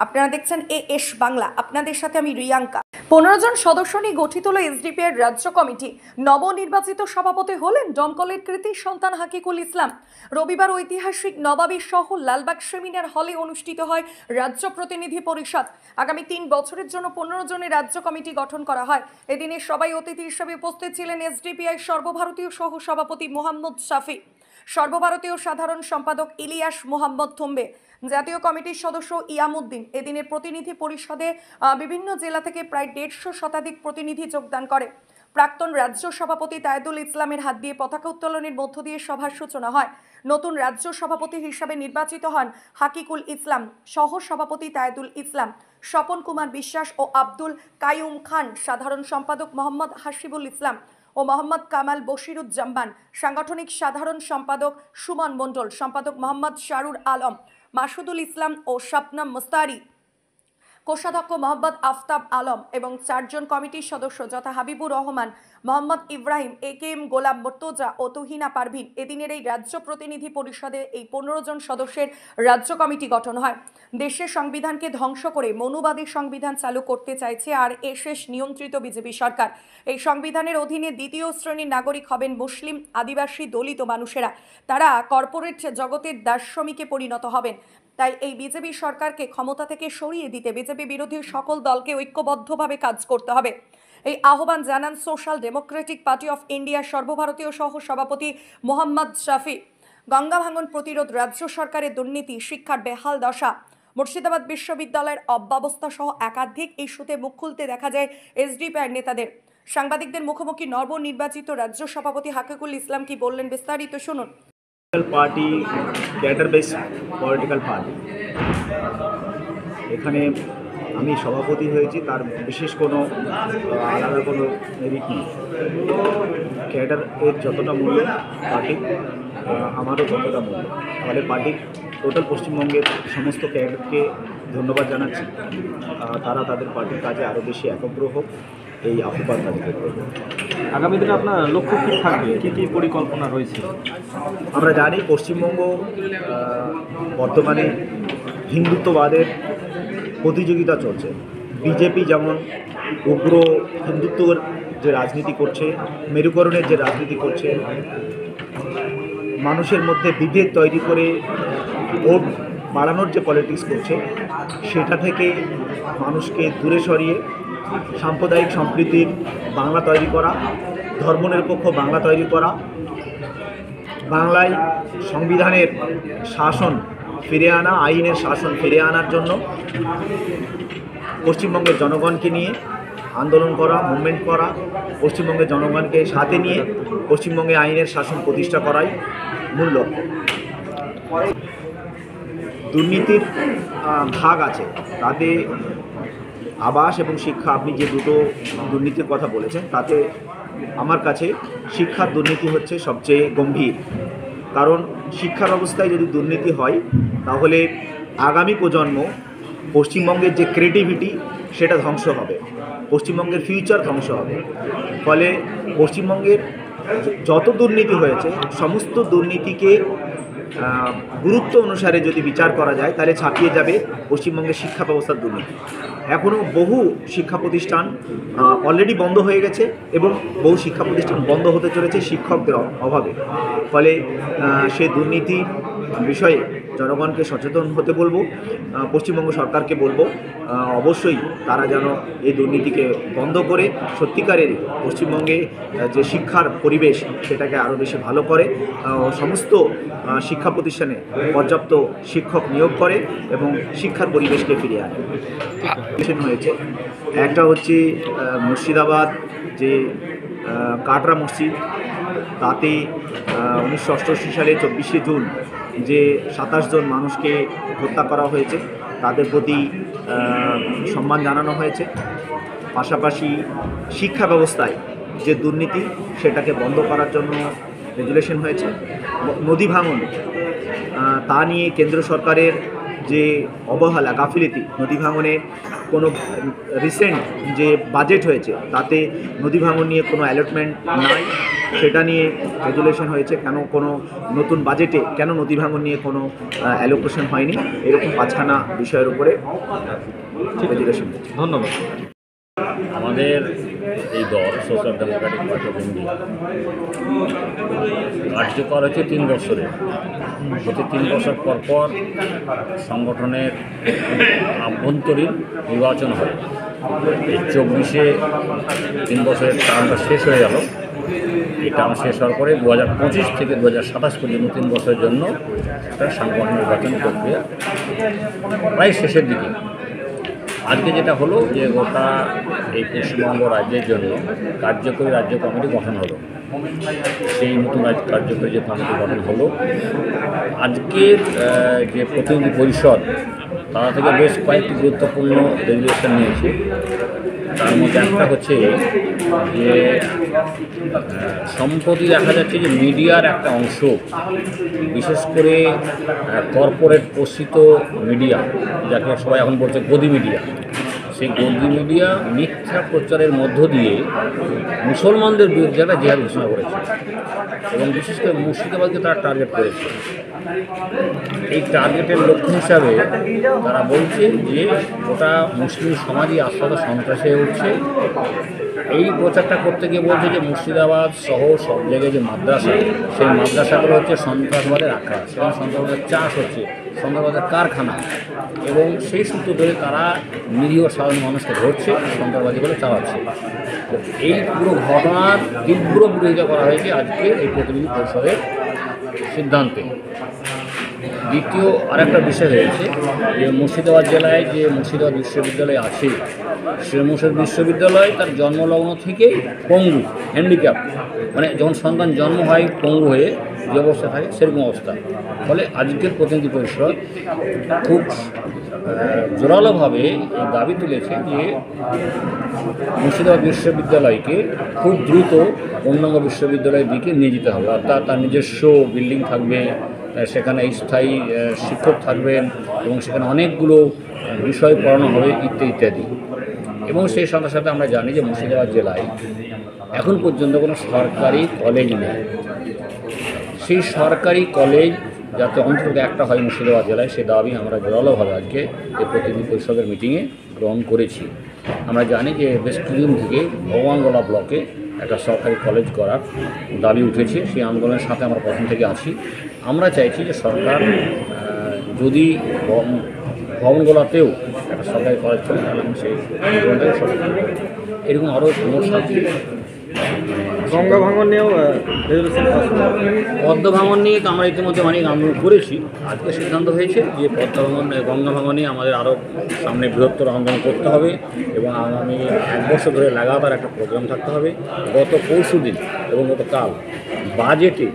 আপনারা দেখছেন এএস বাংলা, আপনাদের সাথে আমি রিয়াঙ্কা। 15 জন সদস্য নিয়ে গঠিত হলো এসডিপি এর রাজ্য কমিটি। নবনির্বাচিত সভাপতি হলেন দমকলের কৃতি সন্তান হাকিকুল ইসলাম। রবিবার ঐতিহাসিক নবাবী সহ লালবাগ সেমিনার হলে অনুষ্ঠিত হয় রাজ্য প্রতিনিধি পরিষদ। আগামী 3 বছরের জন্য 15 জনের রাজ্য কমিটি গঠন করা হয়। এদিনে সবাই অতিথি হিসেবে উপস্থিত ছিলেন এসডিপিআই সর্বভারতীয় সহ সভাপতি মোহাম্মদ শাফি, সর্বভারতীয় সাধারণ সম্পাদক ইলিয়াস মোহাম্মদ থম্বে, জাতীয় কমিটির সদস্য ইয়ামউদ্দিন। এদিনের প্রতিনিধি পরিষদে বিভিন্ন জেলা থেকে প্রায় 150 শতাধিক প্রতিনিধি যোগদান করে। প্রাক্তন রাজ্য সভাপতি তায়েদুল ইসলামের হাত দিয়ে পতাকা উত্তোলনের মধ্য দিয়ে সভার সূচনা হয়। নতুন রাজ্য সভাপতি হিসাবে নির্বাচিত হন হাকিকুল ইসলাম, সহ সভাপতি তায়েদুল ইসলাম, স্বপন কুমার বিশ্বাস ও আব্দুল কাইয়ুম খান, সাধারণ সম্পাদক মোহাম্মদ হাসিবুল ইসলাম ও মোহাম্মদ কামাল বশিরুজ্জামান, সাংগঠনিক সাধারণ সম্পাদক সুমন মণ্ডল, সম্পাদক মোহাম্মদ শারুর আলম, মাসুদুল ইসলাম ও শাবনাম মুস্তারি, কোষাধ্যক্ষ মোহাম্মদ আফতাব আলম এবং 4 জন কমিটির সদস্য যথা হাবিবুর রহমান, মোহাম্মদ ইব্রাহিম, একেএম গোলাম মুর্তজা ও তুহিনা পারভিন। এদিনের এই রাজ্য প্রতিনিধি পরিষদে এই 15 জন সদস্যের রাজ্য কমিটি গঠন হয়। দেশের সংবিধানকে ধ্বংস করে মনুবাদী সংবিধান চালু করতে চাইছে আরএসএস নিয়ন্ত্রিত বিজেপি সরকার। এই সংবিধানের অধীনে দ্বিতীয় শ্রেণীর নাগরিক হবেন মুসলিম, আদিবাসী, দলিত মানুষেরা। তারা কর্পোরেট জগতের দাসশ্রমিকে পরিণত হবেন। তাই এই বিজেপি সরকারকে ক্ষমতা থেকে সরিয়ে দিতে বিজেপি বিরোধী সকল দলকে ঐক্যবদ্ধভাবে কাজ করতে হবে। এই আহ্বান জানান সোশ্যাল ডেমোক্রেটিক পার্টি অফ ইন্ডিয়ার সর্বভারতীয় সহ সভাপতি মোহাম্মদ শাফি। গঙ্গা ভাঙন প্রতিরোধ, রাজ্য সরকারের দুর্নীতি, শিক্ষার বেহাল দশা, মুর্শিদাবাদ বিশ্ববিদ্যালয়ের অব্যবস্থা সহ একাধিক ইস্যুতে মুখ খুলতে দেখা যায় এসডিপিআই নেতাদের। সাংবাদিকদের মুখোমুখি নবনির্বাচিত রাজ্য সভাপতি হাকিকুল ইসলাম কি বললেন, বিস্তারিত শুনুন। Party cadre base political party, এখানে আমি সভাপতি হয়েছি, তার বিশেষ কোনো আলাদা কোনো মেরিট নেই। ক্যাডার এর যতটা মূল্য পার্টি আমারও ততটা মূল্য। তাহলে পার্টির টোটাল পশ্চিমবঙ্গের সমস্ত ক্যাডারকে ধন্যবাদ জানাচ্ছি। তারা তাদের পার্টির কাজে আরও বেশি একগ্র হোক, এই আহ্বান তাদেরকে করব। আগামী দিনে আপনার লক্ষ্য কী থাকবে, কী কী পরিকল্পনা রয়েছে? আমরা জানি পশ্চিমবঙ্গ বর্তমানে হিন্দুত্ববাদের প্রতিযোগিতা চলছে। বিজেপি যেমন উগ্র হিন্দুত্বর যে রাজনীতি করছে, মেরুকরণের যে রাজনীতি করছে, মানুষের মধ্যে বিভেদ তৈরি করে ভোট বাড়ানোর যে পলিটিক্স করছে, সেটা থেকে মানুষকে দূরে সরিয়ে সাম্প্রদায়িক সম্প্রীতির বাংলা তৈরি করা, ধর্মনিরপেক্ষ বাংলা তৈরি করা, বাংলায় সংবিধানের শাসন ফিরে আনা, আইনের শাসন ফিরে আনার জন্য পশ্চিমবঙ্গের জনগণকে নিয়ে আন্দোলন করা, মুভমেন্ট করা, পশ্চিমবঙ্গের জনগণকে সাথে নিয়ে পশ্চিমবঙ্গে আইনের শাসন প্রতিষ্ঠা করাই মূল লক্ষ্য। দুর্নীতির ভাগ আছে, তাতে আবাস এবং শিক্ষা, আপনি যে দুটো দুর্নীতির কথা বলেছেন, তাতে আমার কাছে শিক্ষার দুর্নীতি হচ্ছে সবচেয়ে গম্ভীর। কারণ শিক্ষা ব্যবস্থায় যদি দুর্নীতি হয়, তাহলে আগামী প্রজন্ম পশ্চিমবঙ্গের যে ক্রিয়েটিভিটি সেটা ধ্বংস হবে, পশ্চিমবঙ্গের ফিউচার ধ্বংস হবে। ফলে পশ্চিমবঙ্গের যত দুর্নীতি হয়েছে, সমস্ত দুর্নীতিকে গুরুত্ব অনুসারে যদি বিচার করা যায়, তাহলে ছাপিয়ে যাবে পশ্চিমবঙ্গের শিক্ষা ব্যবস্থার দুর্নীতি। এখনও বহু শিক্ষা প্রতিষ্ঠান অলরেডি বন্ধ হয়ে গেছে এবং বহু শিক্ষা প্রতিষ্ঠান বন্ধ হতে চলেছে শিক্ষকদের অভাবে। ফলে সে দুর্নীতি বিষয়ে জনগণকে সচেতন হতে বলবো, পশ্চিমবঙ্গ সরকারকে বলবো অবশ্যই তারা যেন এই দুর্নীতিকে বন্ধ করে সত্যিকারের পশ্চিমবঙ্গে যে শিক্ষার পরিবেশ সেটাকে আরও বেশি ভালো করে, সমস্ত শিক্ষা প্রতিষ্ঠানে পর্যাপ্ত শিক্ষক নিয়োগ করে এবং শিক্ষার পরিবেশকে ফিরিয়ে আনে। হয়েছে একটা হচ্ছে মুর্শিদাবাদ যে কাটরা মসজিদ, তাতে 1988 সালে 24শে জুন যে 27 জন মানুষকে হত্যা করা হয়েছে, তাদের প্রতি সম্মান জানানো হয়েছে। পাশাপাশি শিক্ষা ব্যবস্থায় যে দুর্নীতি সেটাকে বন্ধ করার জন্য রেজুলেশন হয়েছে। নদী ভাঙন তা নিয়ে কেন্দ্র সরকারের যে অবহেলা গাফিলতি, নদী ভাঙনের কোনো রিসেন্ট যে বাজেট হয়েছে তাতে নদী ভাঙন নিয়ে কোনো অ্যালটমেন্ট নাই, সেটা নিয়ে রেজুলেশন হয়েছে। কেন কোনো নতুন বাজেটে কেন নদী ভাঙন নিয়ে কোনো অ্যালোকেশন হয়নি, এরকম 5খানা বিষয়ের উপরে রেজুলেশন হয়েছে। ধন্যবাদ। আমাদের এই দল social Democratic party of India কার্যকর হচ্ছে 3 বছরে। প্রতি 3 বছর পর পর সংগঠনের আভ্যন্তরীণ নির্বাচন হয়। এই 24-এ 3 বছরের টার্মটা শেষ হয়ে গেল। এই টার্ম শেষ হওয়ার পরে 2025 থেকে 2027 পর্যন্ত 3 বছরের জন্য একটা সাংগঠনিক নির্বাচন প্রক্রিয়া প্রায় শেষের দিকে। আজকে যেটা হলো যে গোটা এই পশ্চিমবঙ্গ রাজ্যের জন্য কার্যকরী রাজ্য কমিটি গঠন হলো। সেই নতুন কার্যকরী যে কমিটি গঠন হলো, আজকের যে প্রতিনিধি পরিষদ তারা থেকে বেশ কয়েকটি গুরুত্বপূর্ণ রেজুলেশন নিয়েছে। তার মধ্যে একটা হচ্ছে যে সম্প্রতি দেখা যাচ্ছে যে মিডিয়ার একটা অংশ, বিশেষ করে কর্পোরেট পোষিত মিডিয়া, যাকে সবাই এখন বলছে গদি মিডিয়া, সেই গদি মিডিয়া মিথ্যা প্রচারের মধ্য দিয়ে মুসলমানদের বিরুদ্ধে একটা জিহাদ ঘোষণা করেছে এবং বিশেষ করে মুর্শিদাবাদকে তারা টার্গেট করেছে। এই টার্গেটের লক্ষ্য হিসাবে তারা বলছে যে ওটা মুসলিম সমাজই আস্তে সন্ত্রাসী হয়ে উঠছে। এই প্রচারটা করতে গিয়ে বলছে যে মুর্শিদাবাদ সহ সব জায়গায় যে মাদ্রাসা, সেই মাদ্রাসাগুলো হচ্ছে সন্ত্রাসবাদের আখড়া, সেখানে সন্ত্রাসবাদের চাষ হচ্ছে, সন্ত্রাসবাদের কারখানা, এবং সেই সূত্র ধরে তারা নিরীহ সাধারণ মানুষকে ধরছে, সন্ত্রাসবাদীগুলো চালাচ্ছে। তো এই পুরো ঘটনার তীব্র বিরোধিতা করা হয়েছে আজকে এই প্রতিনিধি পরিষদের সিদ্ধান্তে। দ্বিতীয় আরেকটা বিষয় হয়েছে যে মুর্শিদাবাদ জেলায় যে মুর্শিদাবাদ বিশ্ববিদ্যালয় আছে, সে মুর্শিদাবাদ বিশ্ববিদ্যালয় তার জন্মলগ্ন থেকে পঙ্গু, হ্যান্ডিক্যাপ, মানে যখন সন্তান জন্ম হয় পঙ্গু হয়ে যে অবস্থা থাকে সেরকম অবস্থা। ফলে আজকের প্রতিনিধি পরিষদ খুব জোরালোভাবে এই দাবি তুলেছে যে মুর্শিদাবাদ বিশ্ববিদ্যালয়কে খুব দ্রুত পূর্ণাঙ্গ বিশ্ববিদ্যালয়ের দিকে নিয়ে যেতে হবে। অর্থাৎ তার নিজস্ব বিল্ডিং থাকবে, সেখানে স্থায়ী শিক্ষক থাকবেন এবং সেখানে অনেকগুলো বিষয় পড়ানো হবে ইত্যাদি। এবং সেই সাথে সাথে আমরা জানি যে মুর্শিদাবাদ জেলায় এখন পর্যন্ত কোনো সরকারি কলেজ নেই। সেই সরকারি কলেজ যাতে অন্তত একটা হয় মুর্শিদাবাদ জেলায়, সে দাবি আমরা জোরালোভাবে আজকে এই প্রতিনিধি পরিষদের মিটিংয়ে গ্রহণ করেছি। আমরা জানি যে বেশ কিছুদিন থেকে ভগবানগোলা ব্লকে একটা সরকারি কলেজ করার দাবি উঠেছে। সেই আন্দোলনের সাথে আমরা প্রথম থেকে আছি। আমরা চাইছি যে সরকার যদি ভবনগোলাতেও একটা সরকারি কলেজ করে, তাহলে আমি সেই আন্দোলনটাকে সমর্থন করি। এরকম আরও কোনো সাথে গঙ্গা ভাঙন নিয়েও পদ্মা ভাঙন নিয়ে তো আমরা ইতিমধ্যে অনেক আন্দোলন করেছি। আজকে সিদ্ধান্ত হয়েছে যে গঙ্গা ভাঙন নিয়ে আমাদের আরও সামনে বৃহত্তর আন্দোলন করতে হবে এবং আগামী 1 বছর ধরে লাগাতার একটা প্রোগ্রাম থাকতে হবে। গত পরশুদিন এবং গতকাল বাজেটে